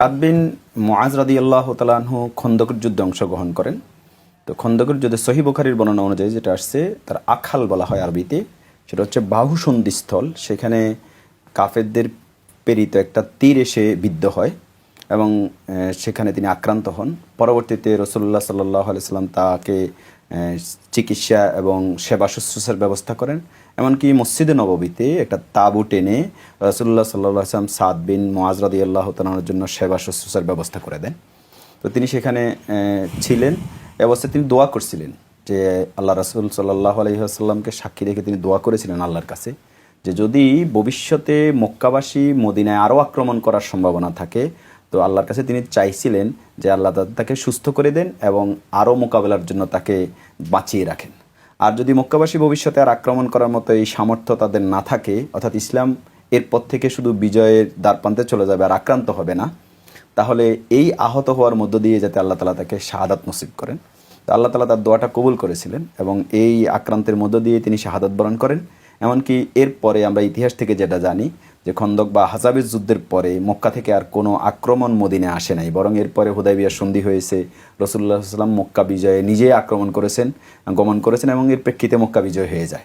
সাদ বিন মুআজ রাদিয়াল্লাহু তাআলা আনহু খন্দকের যুদ্ধে অংশগ্রহণ করেন। তো খন্দকের যুদ্ধে সহিহ বুখারীর বর্ণনা অনুযায়ী যেটা আসছে, তার আখাল বলা হয় আরবিতে, সেটা হচ্ছে বাহু সন্ধিস্থল। সেখানে কাফেরদের প্রেরিত একটা তীর এসে বিদ্ধ হয় এবং সেখানে তিনি আক্রান্ত হন। পরবর্তীতে রাসূলুল্লাহ সাল্লাল্লাহু আলাইহি সাল্লাম তাকে চিকিৎসা এবং সেবা শুশ্রূষার ব্যবস্থা করেন। এমনকি মসজিদে নববীতে একটা তাঁবু টেনে রাসূলুল্লাহ সাল্লাল্লাহু আলাইহি ওয়াসাল্লাম সাদ বিন মুআজ রাদিয়াল্লাহু তাআলার জন্য সেবা শুশ্রূষার ব্যবস্থা করে দেন। তো তিনি সেখানে ছিলেন। এ অবস্থায় তিনি দোয়া করছিলেন যে আল্লাহ রাসূল সাল্লাল্লাহু আলাইহি ওয়াসাল্লামকে সাক্ষী রেখে তিনি দোয়া করেছিলেন আল্লাহর কাছে যে যদি ভবিষ্যতে মক্কাবাসী মদিনায় আরও আক্রমণ করার সম্ভাবনা থাকে, তো আল্লাহর কাছে তিনি চাইছিলেন যে আল্লাহ তাকে সুস্থ করে দেন এবং আরও মোকাবেলার জন্য তাকে বাঁচিয়ে রাখেন। আর যদি মক্কাবাসী ভবিষ্যতে আর আক্রমণ করার মতো এই সামর্থ্য তাদের না থাকে, অর্থাৎ ইসলাম এরপর থেকে শুধু বিজয়ের দ্বারপ্রান্তে চলে যাবে আর আক্রান্ত হবে না, তাহলে এই আহত হওয়ার মধ্য দিয়ে যাতে আল্লাহ তাআলা তাকে শাহাদাত নসিব করেন। তো আল্লাহ তাআলা তার দোয়াটা কবুল করেছিলেন এবং এই আক্রান্তের মধ্য দিয়ে তিনি শাহাদাত বরণ করেন। এমনকি এরপরে আমরা ইতিহাস থেকে যেটা জানি যে খন্দক বা হাসাবের যুদ্ধের পরে মক্কা থেকে আর কোনো আক্রমণ মদিনায় আসে নাই, বরং এরপরে হুদায়বিয়ার সন্ধি হয়েছে। রাসূলুল্লাহ সাল্লাল্লাহু আলাইহি ওয়াসাল্লাম মক্কা বিজয়ে গমন করেছেন এবং এর প্রেক্ষিতে মক্কা বিজয় হয়ে যায়।